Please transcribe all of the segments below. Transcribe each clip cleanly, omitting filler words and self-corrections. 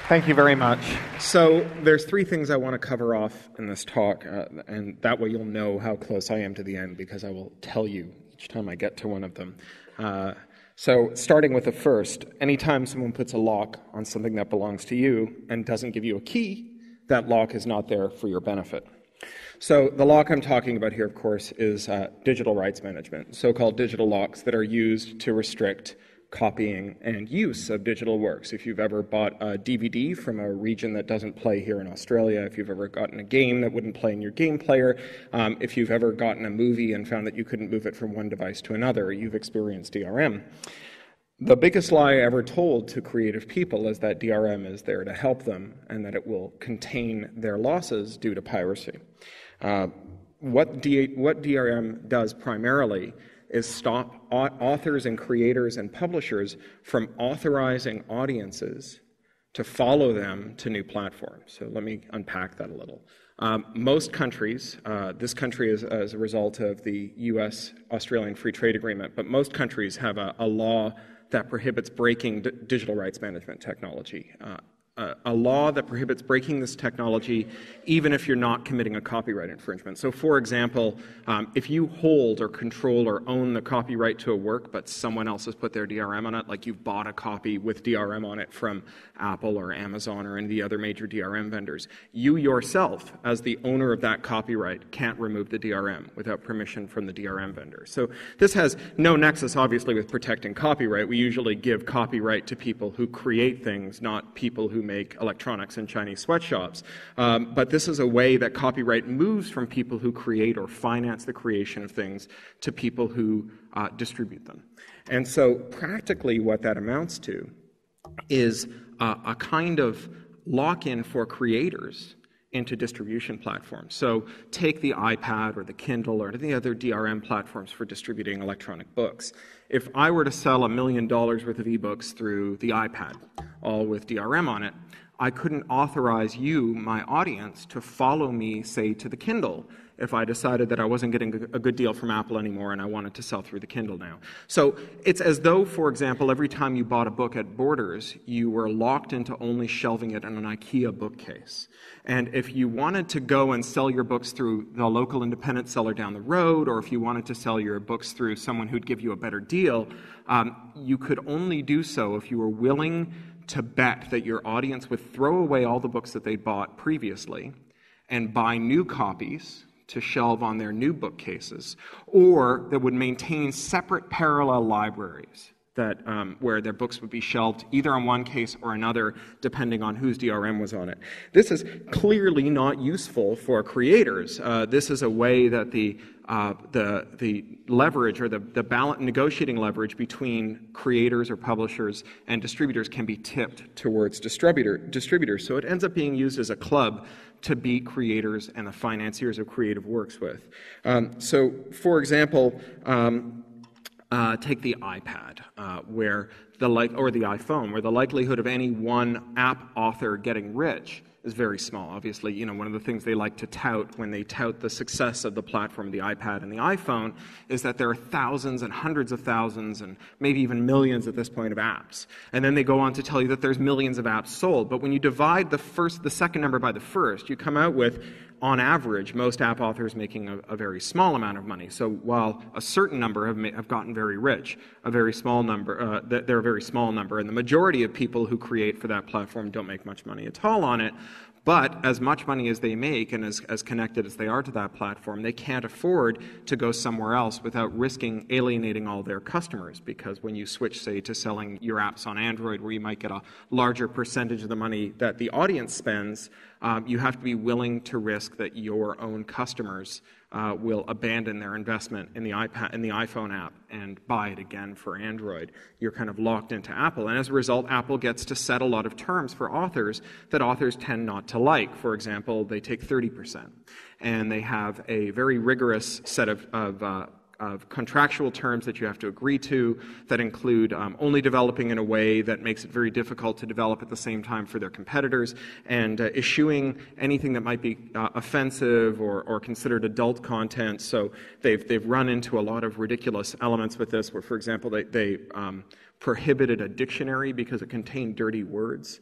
Thank you very much. So there's three things I want to cover off in this talk, and that way you'll know how close I am to the end, because I will tell you each time I get to one of them. So starting with the first, anytime someone puts a lock on something that belongs to you and doesn't give you a key, that lock is not there for your benefit. So the lock I'm talking about here, of course, is digital rights management, so-called digital locks that are used to restrict copying and use of digital works. If you've ever bought a DVD from a region that doesn't play here in Australia, if you've ever gotten a game that wouldn't play in your game player, if you've ever gotten a movie and found that you couldn't move it from one device to another, you've experienced DRM. The biggest lie ever told to creative people is that DRM is there to help them and that it will contain their losses due to piracy. What DRM does primarily is stop authors and creators and publishers from authorizing audiences to follow them to new platforms. So let me unpack that a little. Most countries, this country is as a result of the US-Australian Free Trade Agreement, but most countries have a law that prohibits breaking digital rights management technology. A law that prohibits breaking this technology even if you're not committing a copyright infringement. So for example, if you hold or control or own the copyright to a work but someone else has put their DRM on it, like you've bought a copy with DRM on it from Apple or Amazon or any of the other major DRM vendors, you yourself as the owner of that copyright can't remove the DRM without permission from the DRM vendor. So this has no nexus obviously with protecting copyright. We usually give copyright to people who create things, not people who make electronics in Chinese sweatshops. But this is a way that copyright moves from people who create or finance the creation of things to people who distribute them. And so practically what that amounts to is a kind of lock-in for creators into distribution platforms. So take the iPad or the Kindle or the other DRM platforms for distributing electronic books. If I were to sell $1 million worth of ebooks through the iPad, all with DRM on it, I couldn't authorize you, my audience, to follow me, say, to the Kindle if I decided that I wasn't getting a good deal from Apple anymore and I wanted to sell through the Kindle now. So it's as though, for example, every time you bought a book at Borders, you were locked into only shelving it in an IKEA bookcase. And if you wanted to go and sell your books through the local independent seller down the road, or if you wanted to sell your books through someone who'd give you a better deal, you could only do so if you were willing to bet that your audience would throw away all the books that they bought previously and buy new copies to shelve on their new bookcases, or that would maintain separate parallel libraries that where their books would be shelved either on one case or another, depending on whose DRM was on it. This is clearly not useful for creators. This is a way that the leverage or the negotiating leverage between creators or publishers and distributors can be tipped towards distributors. So it ends up being used as a club to beat creators and the financiers of creative works with. So, for example, take the iPad, or the iPhone, where the likelihood of any one app author getting rich is very small. Obviously, one of the things they like to tout when they tout the success of the platform, the iPad and the iPhone, is that there are thousands and hundreds of thousands and maybe even millions at this point of apps. And then they go on to tell you that there's millions of apps sold. But when you divide the second number by the first, you come out with, on average, most app authors making a very small amount of money. So while a certain number have gotten very rich, they're a very small number, and the majority of people who create for that platform don't make much money at all on it. But as much money as they make and as connected as they are to that platform, they can't afford to go somewhere else without risking alienating all their customers, because when you switch, say, to selling your apps on Android, where you might get a larger percentage of the money that the audience spends, you have to be willing to risk that your own customers will abandon their investment in the iPad, in the iPhone app, and buy it again for Android. You're kind of locked into Apple, and as a result, Apple gets to set a lot of terms for authors that authors tend not to like. For example, they take 30%, and they have a very rigorous set of contractual terms that you have to agree to that include only developing in a way that makes it very difficult to develop at the same time for their competitors, and issuing anything that might be offensive or considered adult content. So they've run into a lot of ridiculous elements with this, where, for example, they prohibited a dictionary because it contained dirty words.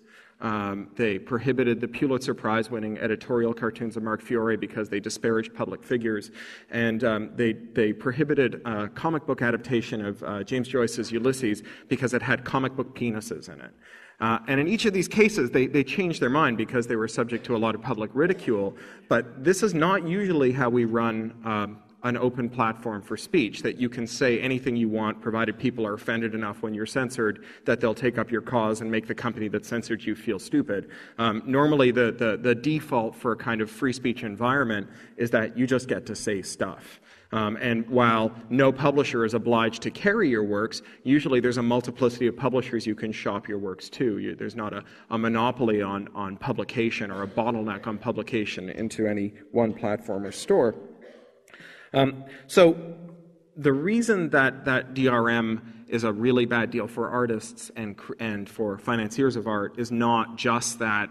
They prohibited the Pulitzer Prize-winning editorial cartoons of Mark Fiore because they disparaged public figures. And they prohibited a comic book adaptation of James Joyce's Ulysses because it had comic book penises in it. And in each of these cases, they changed their mind because they were subject to a lot of public ridicule. But this is not usually how we run an open platform for speech, that you can say anything you want, provided people are offended enough when you're censored that they'll take up your cause and make the company that censored you feel stupid. Normally, the default for a kind of free speech environment is that you just get to say stuff. And while no publisher is obliged to carry your works, usually there's a multiplicity of publishers you can shop your works to. There's not a monopoly on publication or a bottleneck on publication into any one platform or store. So the reason that DRM is a really bad deal for artists and for financiers of art is not just that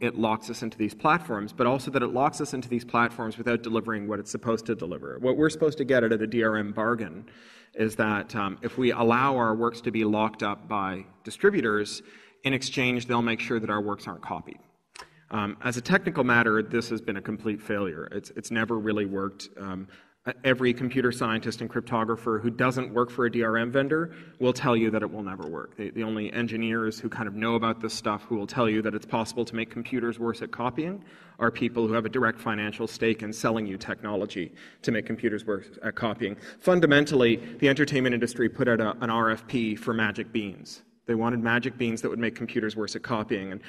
it locks us into these platforms, but also that it locks us into these platforms without delivering what it's supposed to deliver. What we're supposed to get out of the DRM bargain is that if we allow our works to be locked up by distributors, in exchange they'll make sure that our works aren't copied. As a technical matter, this has been a complete failure. It's never really worked. Every computer scientist and cryptographer who doesn't work for a DRM vendor will tell you that it will never work. The only engineers who kind of know about this stuff who will tell you that it's possible to make computers worse at copying are people who have a direct financial stake in selling you technology to make computers worse at copying. Fundamentally, the entertainment industry put out an RFP for magic beans. They wanted magic beans that would make computers worse at copying. And,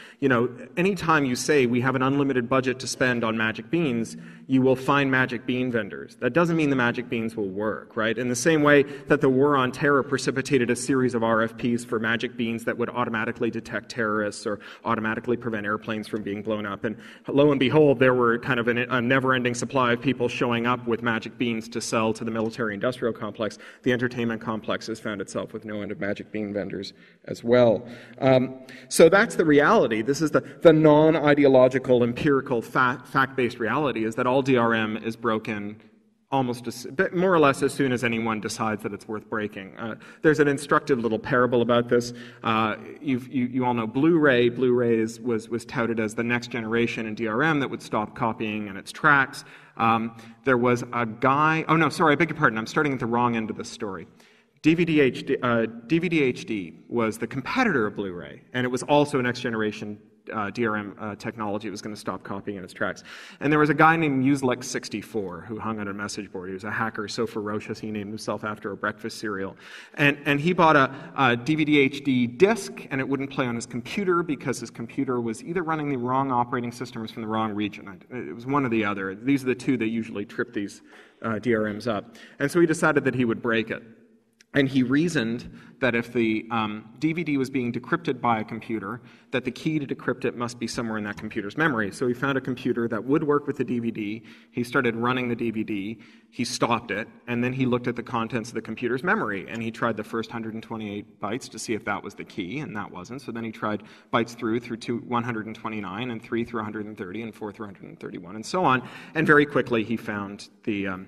anytime you say we have an unlimited budget to spend on magic beans, you will find magic bean vendors. That doesn't mean the magic beans will work, right? In the same way that the war on terror precipitated a series of RFPs for magic beans that would automatically detect terrorists or automatically prevent airplanes from being blown up. And lo and behold, there were kind of a never-ending supply of people showing up with magic beans to sell to the military-industrial complex. The entertainment complex has found itself with no end of magic bean vendors as well. So that's the reality. This is the non-ideological, empirical, fact-based reality, is that all DRM is broken almost more or less as soon as anyone decides that it's worth breaking. There's an instructive little parable about this. You all know Blu-ray. Blu-ray was touted as the next generation in DRM that would stop copying in its tracks. There was a guy... Oh, no, sorry, I beg your pardon. I'm starting at the wrong end of the story. DVD HD was the competitor of Blu-ray, and it was also next generation DRM technology. It was going to stop copying in its tracks. And there was a guy named Muselek64 who hung on a message board. He was a hacker so ferocious he named himself after a breakfast cereal. And he bought a DVD HD disc, and it wouldn't play on his computer because his computer was either running the wrong operating system or was from the wrong region. It was one or the other. These are the two that usually trip these DRMs up. And so he decided that he would break it. And he reasoned that if the DVD was being decrypted by a computer, that the key to decrypt it must be somewhere in that computer's memory. So he found a computer that would work with the DVD. He started running the DVD. He stopped it. And then he looked at the contents of the computer's memory. And he tried the first 128 bytes to see if that was the key, and that wasn't. So then he tried bytes through to 129, and 3 through 130, and 4 through 131, and so on. And very quickly he found the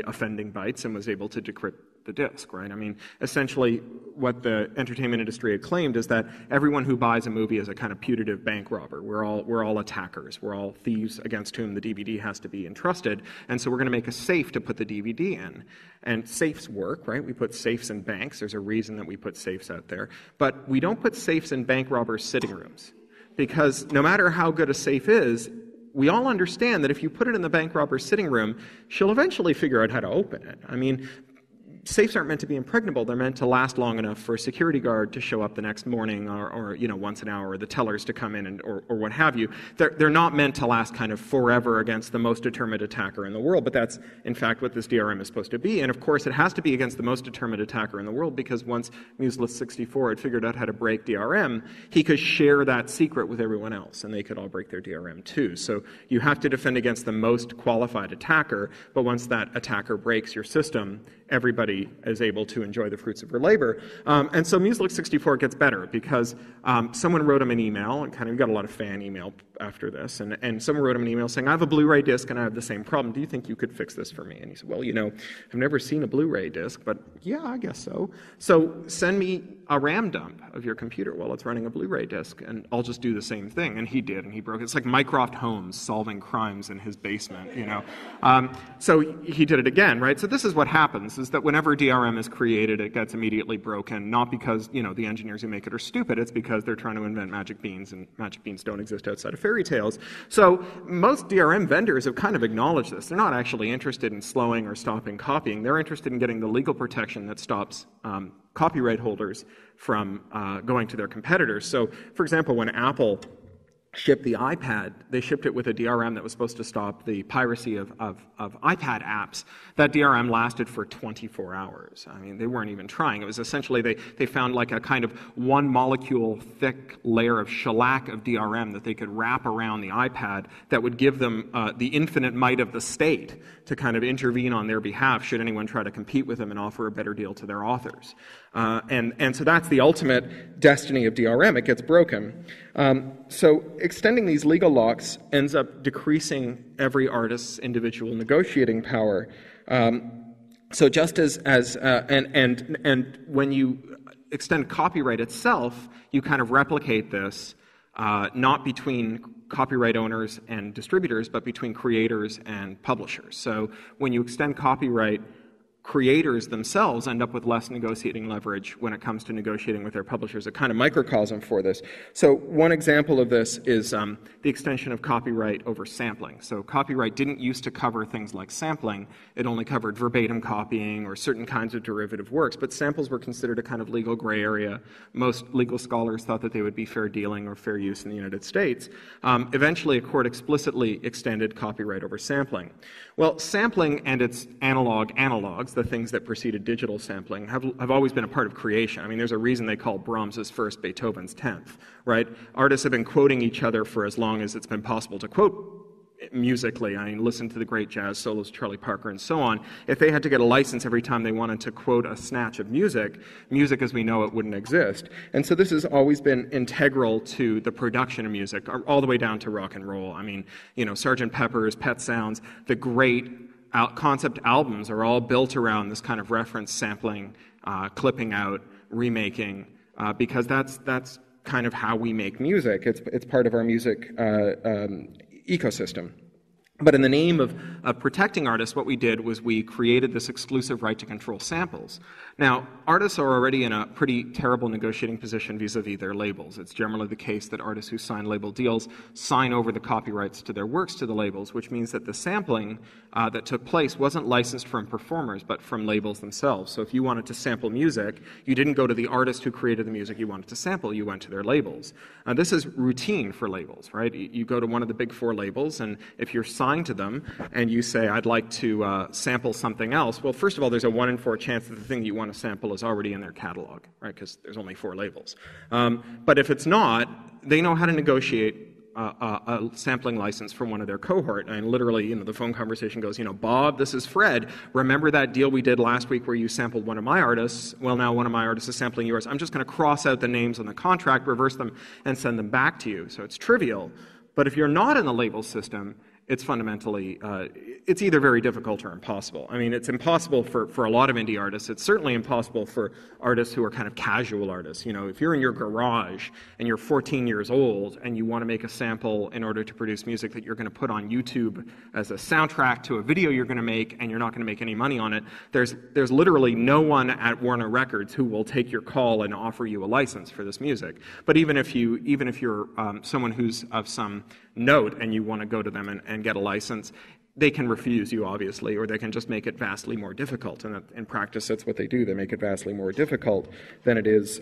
offending bytes and was able to decrypt the disc, right? I mean, essentially what the entertainment industry had claimed is that everyone who buys a movie is a kind of putative bank robber. We're all attackers. We're all thieves against whom the DVD has to be entrusted. And so we're going to make a safe to put the DVD in. And safes work, right? We put safes in banks. There's a reason that we put safes out there. But we don't put safes in bank robbers' sitting rooms. Because no matter how good a safe is, we all understand that if you put it in the bank robber's sitting room, she'll eventually figure out how to open it. I mean, safes aren't meant to be impregnable. They're meant to last long enough for a security guard to show up the next morning or once an hour, or the tellers to come in or what have you. They're not meant to last kind of forever against the most determined attacker in the world, but that's in fact what this DRM is supposed to be. And of course it has to be against the most determined attacker in the world, because once Muselek64 had figured out how to break DRM, he could share that secret with everyone else and they could all break their DRM too. So you have to defend against the most qualified attacker, but once that attacker breaks your system, everybody is able to enjoy the fruits of her labor. And so Muselek64 gets better because someone wrote him an email, and kind of got a lot of fan email after this, and someone wrote him an email saying, I have a Blu-ray disc and I have the same problem. Do you think you could fix this for me? And he said, well, I've never seen a Blu-ray disc, but yeah, I guess so. So send me a RAM dump of your computer while it's running a Blu-ray disc, and I'll just do the same thing. And he did, and he broke it. It's like Mycroft Holmes solving crimes in his basement, So he did it again, right? So this is what happens, is that whenever DRM is created, it gets immediately broken, not because, the engineers who make it are stupid, it's because they're trying to invent magic beans, and magic beans don't exist outside of fairy tales. So most DRM vendors have kind of acknowledged this. They're not actually interested in slowing or stopping copying. They're interested in getting the legal protection that stops copyright holders from going to their competitors. So, for example, when Apple shipped the iPad, they shipped it with a DRM that was supposed to stop the piracy of iPad apps. That DRM lasted for 24 hours. I mean, they weren't even trying. It was essentially, they found like a kind of one molecule thick layer of shellac of DRM that they could wrap around the iPad that would give them the infinite might of the state to kind of intervene on their behalf should anyone try to compete with them and offer a better deal to their authors. And so that's the ultimate destiny of DRM. It gets broken. So extending these legal locks ends up decreasing every artist's individual negotiating power. So just and when you extend copyright itself, you kind of replicate this, not between copyright owners and distributors, but between creators and publishers. So when you extend copyright, creators themselves end up with less negotiating leverage when it comes to negotiating with their publishers, a kind of microcosm for this. So one example of this is the extension of copyright over sampling. So copyright didn't used to cover things like sampling. It only covered verbatim copying or certain kinds of derivative works, but samples were considered a kind of legal gray area. Most legal scholars thought that they would be fair dealing or fair use in the United States. Eventually, a court explicitly extended copyright over sampling. Well, sampling and its analogs, the things that preceded digital sampling, have always been a part of creation. I mean, there's a reason they call Brahms's first Beethoven's 10th, right? Artists have been quoting each other for as long as it's been possible to quote musically. I mean, listen to the great jazz solos, Charlie Parker and so on. If they had to get a license every time they wanted to quote a snatch of music as we know it wouldn't exist. And so this has always been integral to the production of music, all the way down to rock and roll. I mean, Sgt. Pepper's, Pet Sounds, the great concept albums are all built around this kind of reference sampling, clipping out, remaking, because that's kind of how we make music. It's part of our music ecosystem. But in the name of protecting artists, what we did was we created this exclusive right to control samples. Now, artists are already in a pretty terrible negotiating position vis-a-vis their labels. It's generally the case that artists who sign label deals sign over the copyrights to their works to the labels, which means that the sampling that took place wasn't licensed from performers, but from labels themselves. So if you wanted to sample music, you didn't go to the artist who created the music you wanted to sample, you went to their labels. This is routine for labels, right? You go to one of the big four labels, and if you're signed to them and you say, I'd like to sample something else, well, first of all, there's a 1 in 4 chance that the thing that you want to sample is already in their catalog, right? Because there's only 4 labels. But if it's not, they know how to negotiate a sampling license from one of their cohort. And literally, the phone conversation goes, Bob, this is Fred. Remember that deal we did last week where you sampled one of my artists? Well, now one of my artists is sampling yours. I'm just going to cross out the names on the contract, reverse them, and send them back to you. So it's trivial. But if you're not in the label system, it's fundamentally, it's either very difficult or impossible. I mean, it's impossible for a lot of indie artists. It's certainly impossible for artists who are kind of casual artists. If you're in your garage and you're 14 years old and you want to make a sample in order to produce music that you're going to put on YouTube as a soundtrack to a video you're going to make, and you're not going to make any money on it, there's literally no one at Warner Records who will take your call and offer you a license for this music. But even if you're someone who's of some note and you want to go to them and get a license, they can refuse you, obviously, or they can just make it vastly more difficult. And in practice, that's what they do. They make it vastly more difficult than it is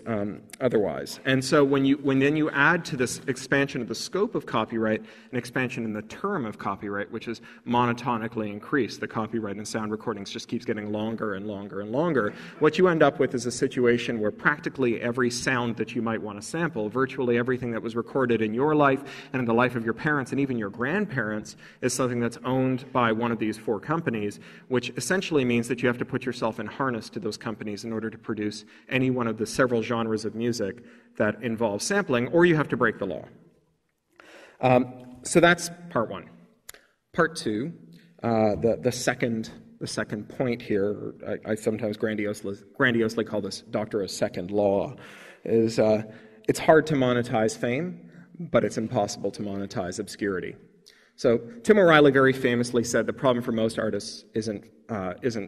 otherwise. And so when then you add to this expansion of the scope of copyright an expansion in the term of copyright, which is monotonically increased, the copyright in sound recordings just keeps getting longer and longer and longer, what you end up with is a situation where practically every sound that you might want to sample, virtually everything that was recorded in your life and in the life of your parents and even your grandparents, is something that's owned by one of these 4 companies, which essentially means that you have to put yourself in harness to those companies in order to produce any one of the several genres of music that involve sampling, or you have to break the law. So that's part one. Part two, the second point here, I sometimes grandiosely call this Doctorow's second law, is it's hard to monetize fame, but it's impossible to monetize obscurity. So Tim O'Reilly very famously said the problem for most artists isn't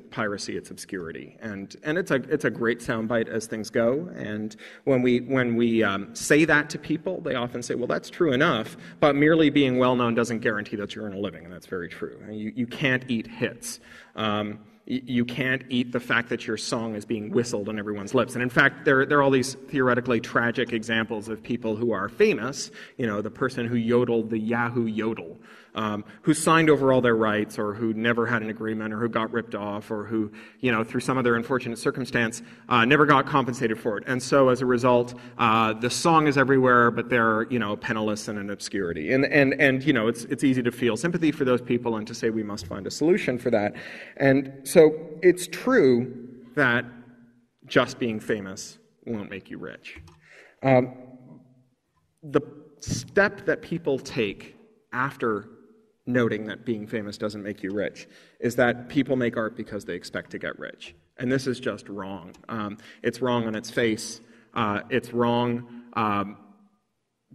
piracy, it's obscurity, and it's a great soundbite as things go. And when we say that to people, they often say, well, that's true enough, but merely being well known doesn't guarantee that you earn a living, and that's very true. You can't eat hits. You can't eat the fact that your song is being whistled on everyone's lips. And in fact, there are all these theoretically tragic examples of people who are famous, the person who yodeled the Yahoo yodel, who signed over all their rights, or who never had an agreement, or who got ripped off, or who, through some other unfortunate circumstance, never got compensated for it. And so as a result, the song is everywhere, but they're, penniless and in obscurity. And it's easy to feel sympathy for those people and to say we must find a solution for that. And so it's true that just being famous won't make you rich. The step that people take after noting that being famous doesn't make you rich is that people make art because they expect to get rich. And this is just wrong. It's wrong on its face. It's wrong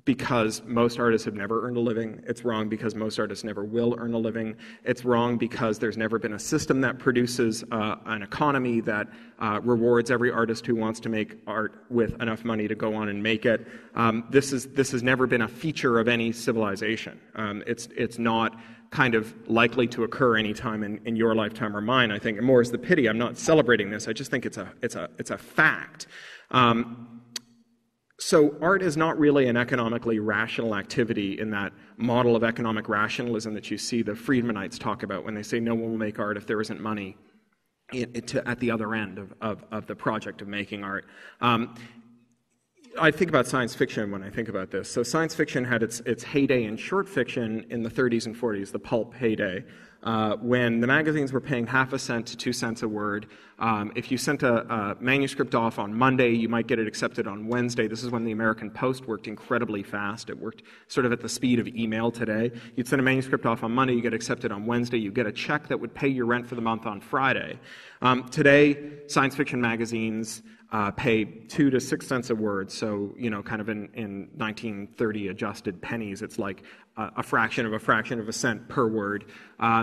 because most artists have never earned a living. It's wrong because most artists never will earn a living. It's wrong because there's never been a system that produces an economy that rewards every artist who wants to make art with enough money to go on and make it. This has never been a feature of any civilization. It's not kind of likely to occur anytime in your lifetime or mine. I think more is the pity. I'm not celebrating this. I just think it's a fact. So art is not really an economically rational activity in that model of economic rationalism that you see the Friedmanites talk about when they say no one will make art if there isn't money at the other end of the project of making art. I think about science fiction when I think about this. So science fiction had its heyday in short fiction in the 30s and 40s, the pulp heyday, when the magazines were paying half a cent to 2 cents a word. If you sent a manuscript off on Monday, you might get it accepted on Wednesday. This is when the American Post worked incredibly fast. It worked sort of at the speed of email today. You'd send a manuscript off on Monday, you get accepted on Wednesday, you get a check that would pay your rent for the month on Friday. Today, science fiction magazines pay 2 to 6 cents a word, so kind of in 1930 adjusted pennies, it's like a fraction of a cent per word.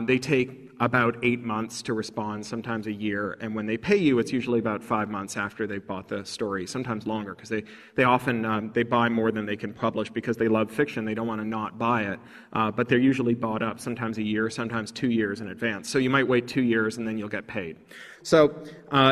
They take about 8 months to respond, sometimes a year, and when they pay you, it's usually about 5 months after they've bought the story, sometimes longer, because they often they buy more than they can publish because they love fiction. They don't want to not buy it, but they're usually bought up sometimes a year, sometimes 2 years in advance. So you might wait 2 years and then you'll get paid. So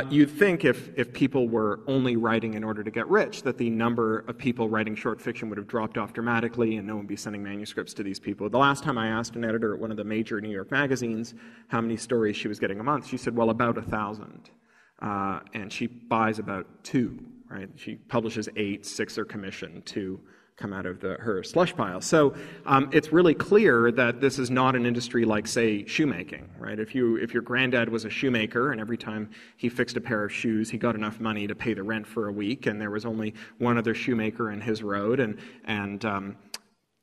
you'd think if people were only writing in order to get rich, that the number of people writing short fiction would have dropped off dramatically and no one would be sending manuscripts to these people. The last time I asked an editor at one of the major New York magazines how many stories she was getting a month, she said, well, about 1,000. And she buys about 2, right? She publishes 8, 6 are commissioned, 2 come out of her slush pile. So it's really clear that this is not an industry like, say, shoemaking, right? If your granddad was a shoemaker and every time he fixed a pair of shoes, he got enough money to pay the rent for a week, and there was only one other shoemaker in his road, and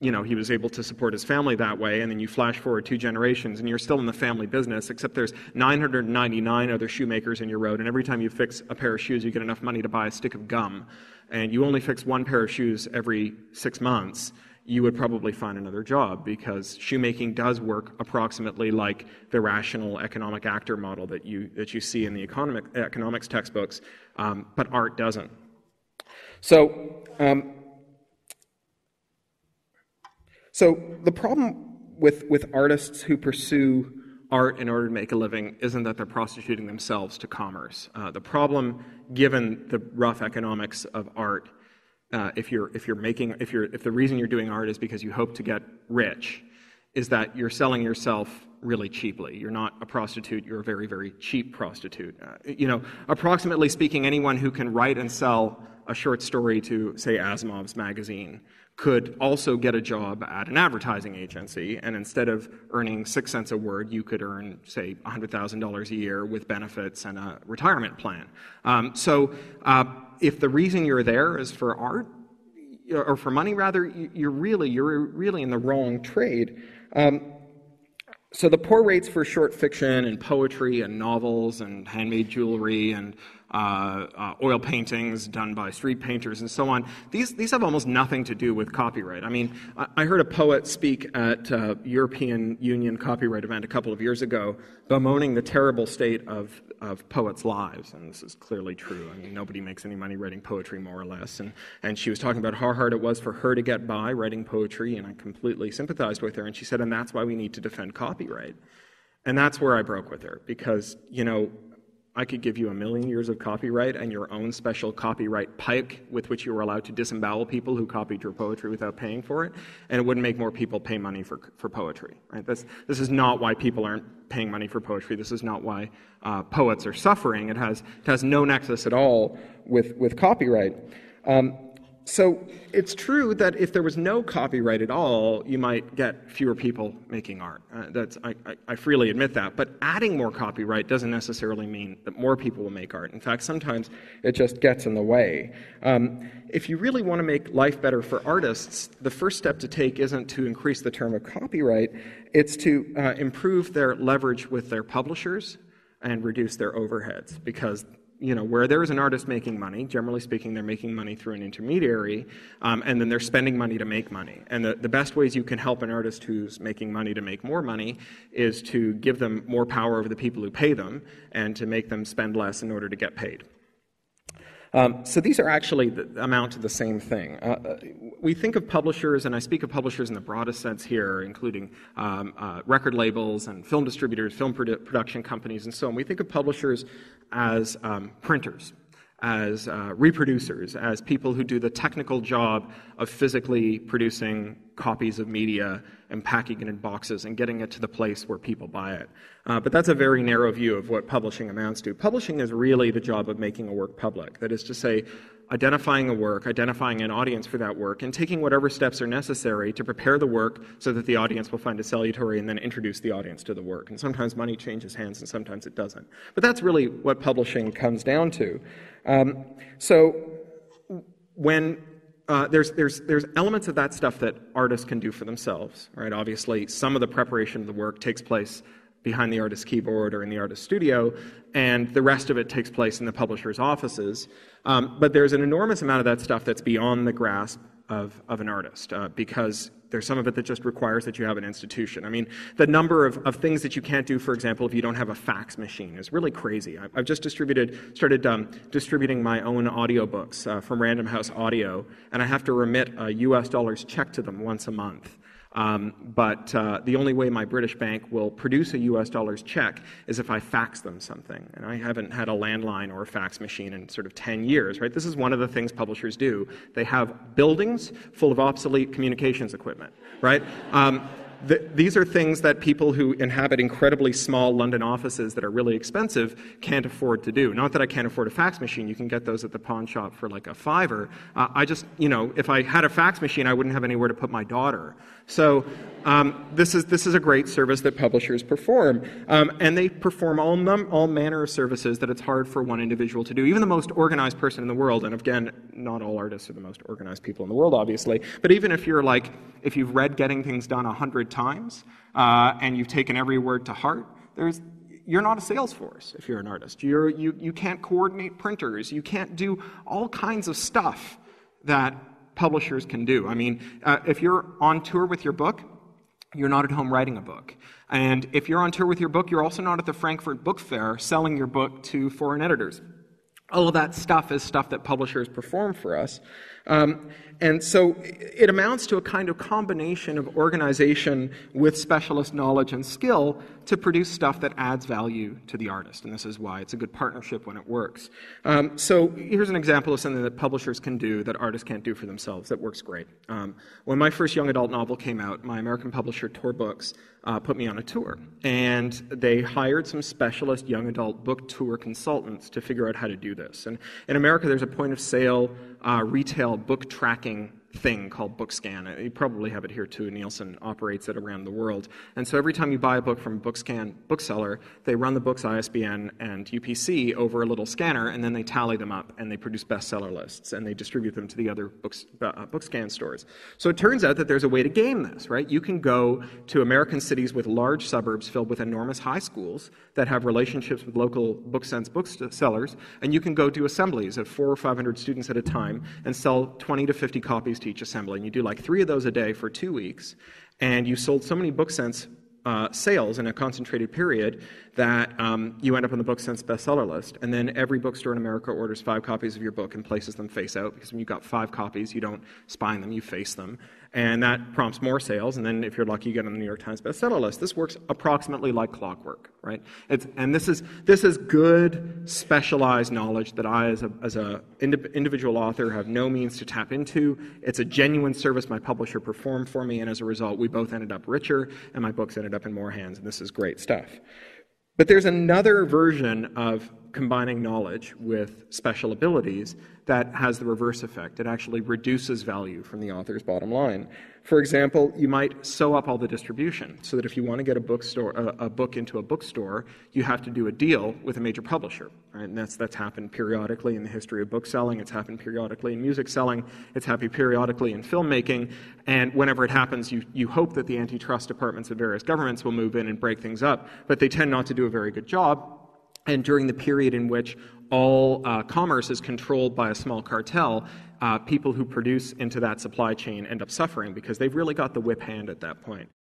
he was able to support his family that way, and then you flash forward 2 generations and you're still in the family business, except there's 999 other shoemakers in your road, and every time you fix a pair of shoes, you get enough money to buy a stick of gum, and you only fix 1 pair of shoes every 6 months, you would probably find another job, because shoemaking does work approximately like the rational economic actor model that you see in the economics textbooks, but art doesn't. So the problem with artists who pursue art in order to make a living isn't that they're prostituting themselves to commerce. The problem, given the rough economics of art, if the reason you're doing art is because you hope to get rich, is that you're selling yourself really cheaply. You're not a prostitute, you're a very, very cheap prostitute. Approximately speaking, anyone who can write and sell a short story to, say, Asimov's magazine could also get a job at an advertising agency, and instead of earning 6 cents a word, you could earn, say, $100,000 a year with benefits and a retirement plan. So if the reason you're there is for art, or for money rather, you're really in the wrong trade. So the poor rates for short fiction and poetry and novels and handmade jewelry and oil paintings done by street painters and so on, these have almost nothing to do with copyright. I mean, I heard a poet speak at a European Union copyright event a couple of years ago, bemoaning the terrible state of poets' lives, and this is clearly true. I mean, nobody makes any money writing poetry, more or less, and she was talking about how hard it was for her to get by writing poetry, and I completely sympathized with her, and she said, and that's why we need to defend copyright. And that's where I broke with her, because, you know, I could give you 1,000,000 years of copyright and your own special copyright pike with which you were allowed to disembowel people who copied your poetry without paying for it, and it wouldn't make more people pay money for poetry. Right? This is not why people aren't paying money for poetry. This is not why poets are suffering. It has no nexus at all with copyright. So it's true that if there was no copyright at all, you might get fewer people making art. I freely admit that. But adding more copyright doesn't necessarily mean that more people will make art. In fact, sometimes it just gets in the way. If you really want to make life better for artists, the first step to take isn't to increase the term of copyright. It's to improve their leverage with their publishers and reduce their overheads, because you know, where there is an artist making money, generally speaking, they're making money through an intermediary, and then they're spending money to make money. And the best ways you can help an artist who's making money to make more money is to give them more power over the people who pay them and to make them spend less in order to get paid. So these are actually amount to the same thing. We think of publishers, and I speak of publishers in the broadest sense here, including record labels and film distributors, film production companies, and so on. We think of publishers as printers, as reproducers, as people who do the technical job of physically producing copies of media and packing it in boxes and getting it to the place where people buy it. But that's a very narrow view of what publishing amounts to. Publishing is really the job of making a work public. That is to say, identifying a work, identifying an audience for that work, and taking whatever steps are necessary to prepare the work so that the audience will find it salutary and then introduce the audience to the work. And sometimes money changes hands and sometimes it doesn't. But that's really what publishing comes down to. So when there's elements of that stuff that artists can do for themselves, right? Obviously, some of the preparation of the work takes place behind the artist's keyboard or in the artist's studio, and the rest of it takes place in the publisher's offices. But there's an enormous amount of that stuff that's beyond the grasp of an artist, because there's some of it that just requires that you have an institution. I mean, the number of things that you can't do, for example, if you don't have a fax machine is really crazy. I've just started distributing my own audiobooks from Random House Audio, and I have to remit a US dollars check to them once a month. But the only way my British bank will produce a US dollars check is if I fax them something. And I haven't had a landline or a fax machine in sort of 10 years, right? This is one of the things publishers do. They have buildings full of obsolete communications equipment, right? These are things that people who inhabit incredibly small London offices that are really expensive can't afford to do. Not that I can't afford a fax machine. You can get those at the pawn shop for like a $5. If I had a fax machine, I wouldn't have anywhere to put my daughter. So this is a great service that publishers perform. And they perform all manner of services that it's hard for one individual to do. Even the most organized person in the world, and again, not all artists are the most organized people in the world, obviously, but even if you've read Getting Things Done 100 times, and you've taken every word to heart, you're not a sales force if you're an artist. You can't coordinate printers. You can't do all kinds of stuff that publishers can do. I mean, if you're on tour with your book, you're not at home writing a book. And if you're on tour with your book, you're also not at the Frankfurt Book Fair selling your book to foreign editors. All of that stuff is stuff that publishers perform for us. And so it amounts to a kind of combination of organization with specialist knowledge and skill to produce stuff that adds value to the artist. And this is why it's a good partnership when it works. So here's an example of something that publishers can do that artists can't do for themselves that works great. When my first young adult novel came out, my American publisher, Tor Books, put me on a tour. And they hired some specialist young adult book tour consultants to figure out how to do this. And in America, there's a point of sale retail book tracking thing called BookScan. You probably have it here too. Nielsen operates it around the world. And so every time you buy a book from a BookScan bookseller, they run the book's ISBN and UPC over a little scanner, and then they tally them up, and they produce bestseller lists, and they distribute them to the other BookScan stores. So it turns out that there's a way to game this, right? You can go to American cities with large suburbs filled with enormous high schools that have relationships with local BookSense booksellers, and you can go do assemblies of 400 or 500 students at a time and sell 20 to 50 copies to each assembly. And you do like 3 of those a day for 2 weeks, and you sold so many BookSense sales in a concentrated period that you end up on the BookSense bestseller list. And then every bookstore in America orders 5 copies of your book and places them face out, because when you've got 5 copies, you don't spine them, you face them. And that prompts more sales, and then if you're lucky, you get on the New York Times bestseller list. This works approximately like clockwork, right? And this is good, specialized knowledge that I, as a individual author, have no means to tap into. It's a genuine service my publisher performed for me, and as a result, we both ended up richer, and my books ended up in more hands, and this is great stuff. But there's another version of combining knowledge with special abilities that has the reverse effect. It actually reduces value from the author's bottom line. For example, you might sew up all the distribution so that if you want to get a book into a bookstore, you have to do a deal with a major publisher. Right? And that's happened periodically in the history of book selling. It's happened periodically in music selling. It's happened periodically in filmmaking. And whenever it happens, you hope that the antitrust departments of various governments will move in and break things up, but they tend not to do a very good job. And during the period in which all commerce is controlled by a small cartel, people who produce into that supply chain end up suffering because they've really got the whip hand at that point.